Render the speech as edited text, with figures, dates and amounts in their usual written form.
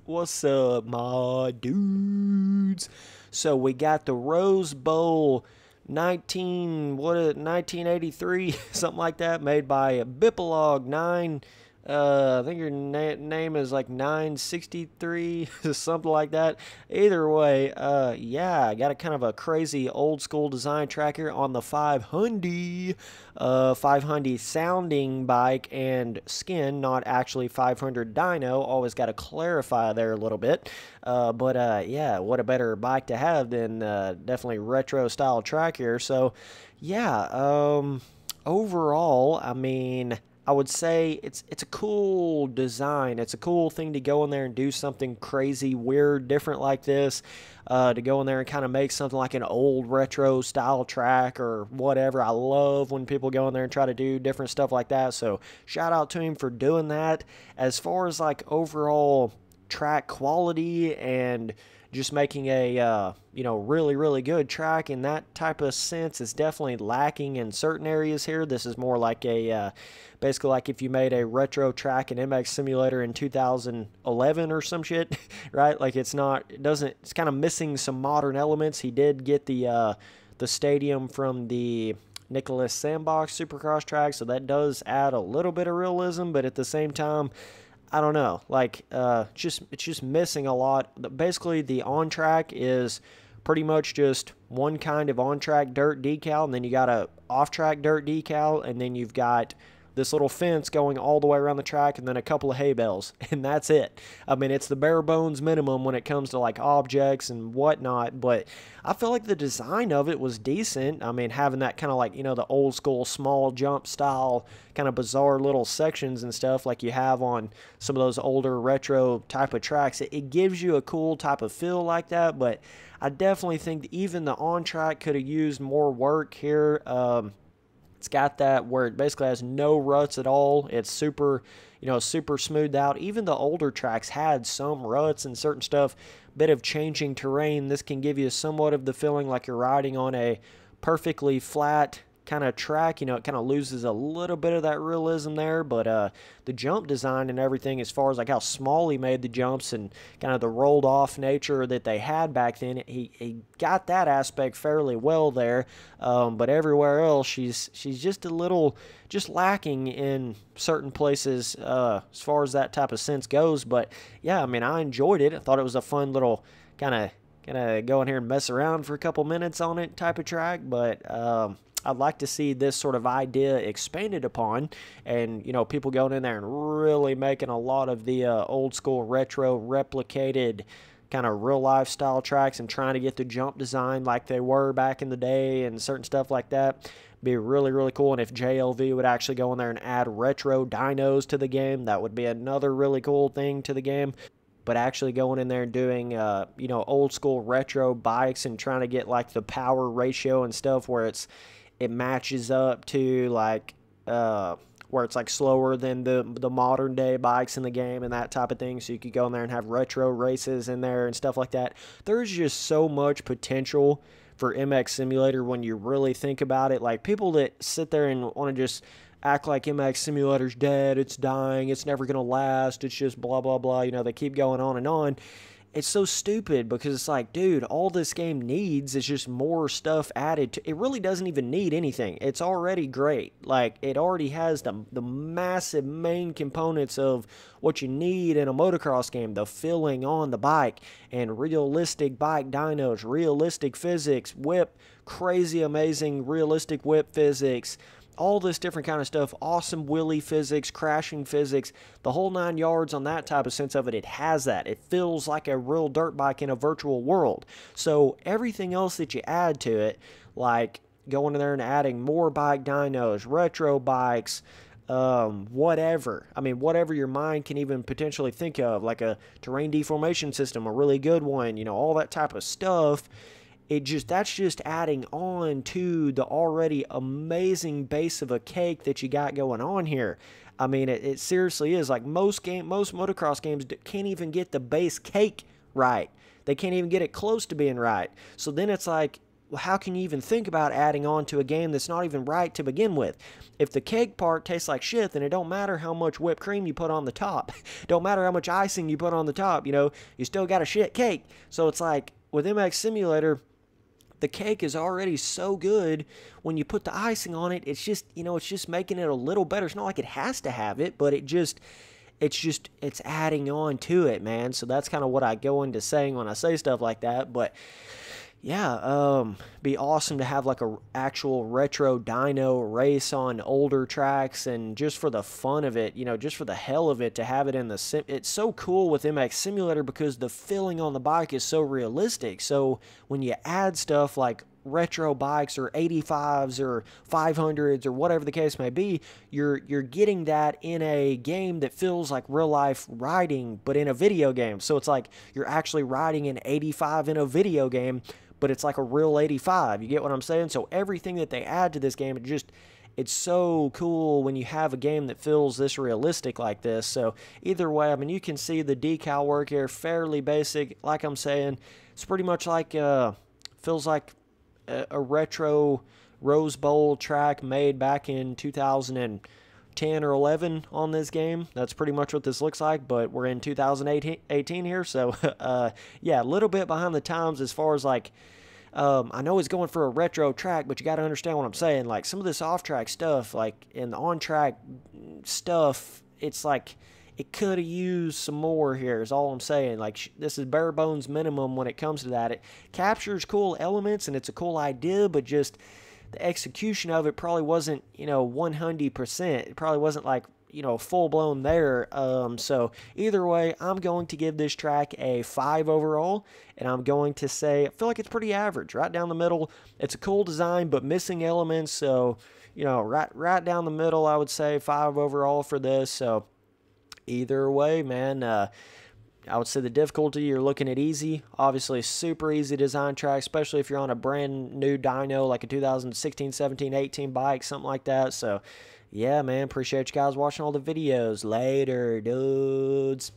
What's up, my dudes? So we got the Rose Bowl 1983, something like that, made by Bipolog 9. I think your name is like 963, something like that. Either way, yeah, I got a kind of a crazy old school design tracker on the 500, 500 sounding bike and skin, not actually 500 dyno. Always got to clarify there a little bit. But yeah, what a better bike to have than definitely retro style tracker. So yeah, overall, I mean, I would say it's a cool design. It's a cool thing to go in there and do something crazy, weird, different like this. To go in there and kind of make something like an old retro style track or whatever. I love when people go in there and try to do different stuff like that. So shout out to him for doing that. As far as like overall track quality and just making a really good track in that type of sense is definitely lacking in certain areas here. This is more like a basically like if you made a retro track in MX Simulator in 2011 or some shit, right? Like it's kind of missing some modern elements. He did get the stadium from the Nicholas Sandbox Supercross track, so that does add a little bit of realism, but at the same time, I don't know, like, it's just missing a lot. Basically, the on-track is pretty much just one kind of on-track dirt decal, and then you got a off-track dirt decal, and then you've got this little fence going all the way around the track, and then a couple of hay bales, and that's it. I mean, it's the bare bones minimum when it comes to, like, objects and whatnot, but I feel like the design of it was decent. I mean, having that kind of, like, the old school small jump style, kind of bizarre little sections and stuff like you have on some of those older retro type of tracks, it gives you a cool type of feel like that, but I definitely think that even the on-track could have used more work here. It's got that where it basically has no ruts at all. It's super, super smoothed out. Even the older tracks had some ruts and certain stuff. Bit of changing terrain. This can give you somewhat of the feeling like you're riding on a perfectly flat kind of track. It kind of loses a little bit of that realism there, but the jump design and everything, as far as like how small he made the jumps and kind of the rolled off nature that they had back then, he got that aspect fairly well there, but everywhere else she's just a little lacking in certain places as far as that type of sense goes. But yeah, I mean, I enjoyed it. I thought it was a fun little kind of go in here and mess around for a couple minutes on it type of track, but I'd like to see this sort of idea expanded upon, and people going in there and really making a lot of the old school retro replicated kind of real life style tracks and trying to get the jump design like they were back in the day and certain stuff like that. Be really cool. And if JLV would actually go in there and add retro dynos to the game, that would be another really cool thing to the game. But actually going in there and doing, old school retro bikes and trying to get like the power ratio and stuff where it matches up to like where it's like slower than the modern day bikes in the game and that type of thing, so you could go in there and have retro races in there and stuff like that. There's just so much potential for MX Simulator when you really think about it. Like, people that sit there and want to just act like MX Simulator's dead, it's dying, it's never gonna last, it's just blah blah blah, they keep going on and on. It's so stupid, because it's like, dude, all this game needs is just more stuff added to it. Really doesn't even need anything. It's already great. Like, it already has the massive main components of what you need in a motocross game. The feeling on the bike and realistic bike dynos, realistic physics, whip, crazy amazing realistic whip physics, all this different kind of stuff, awesome wheelie physics, crashing physics, the whole 9 yards on that type of sense of it. It has that. It feels like a real dirt bike in a virtual world. So everything else that you add to it, like going in there and adding more bike dynos, retro bikes, whatever. I mean, whatever your mind can even potentially think of, like a terrain deformation system, a really good one, all that type of stuff. That's just adding on to the already amazing base of a cake that you got going on here. I mean, it seriously is. Like, most motocross games can't even get the base cake right. They can't even get it close to being right. So then it's like, how can you even think about adding on to a game that's not even right to begin with? If the cake part tastes like shit, then it don't matter how much whipped cream you put on the top. Don't matter how much icing you put on the top, you still got a shit cake. So it's like, with MX Simulator, the cake is already so good. When you put the icing on it, it's just, it's just making it a little better. It's not like it has to have it, but it's adding on to it, man. So that's kind of what I go into saying when I say stuff like that. But yeah, be awesome to have like a actual retro dyno race on older tracks, and just for the fun of it, just for the hell of it, to have it in the sim. It's so cool with MX Simulator because the feeling on the bike is so realistic. So when you add stuff like retro bikes or 85s or 500s or whatever the case may be, you're getting that in a game that feels like real life riding, but in a video game. So it's like you're actually riding an 85 in a video game, but it's like a real 85. You get what I'm saying? So everything that they add to this game, it's so cool when you have a game that feels this realistic like this. So either way, I mean, you can see the decal work here, fairly basic. Like I'm saying, it's pretty much like, feels like a retro Rose Bowl track made back in 2010 or 11 on this game. That's pretty much what this looks like, but we're in 2018 here, so yeah, a little bit behind the times as far as like, I know it's going for a retro track, but you got to understand what I'm saying. Like, some of this off-track stuff, like, and the on-track stuff, it's like, it could have used some more here, is all I'm saying. Like, this is bare bones minimum when it comes to that. It captures cool elements, and it's a cool idea, but just the execution of it probably wasn't, 100%. It probably wasn't like, full-blown there. So either way, I'm going to give this track a 5 overall, and I'm going to say I feel like it's pretty average, right down the middle. It's a cool design, but missing elements, so, right down the middle, I would say 5 overall for this. So either way, man, I would say the difficulty, you're looking at easy. Obviously, super easy design track, especially if you're on a brand new dyno, like a 2016, 17, 18 bike, something like that. So yeah, man, appreciate you guys watching all the videos. Later, dudes.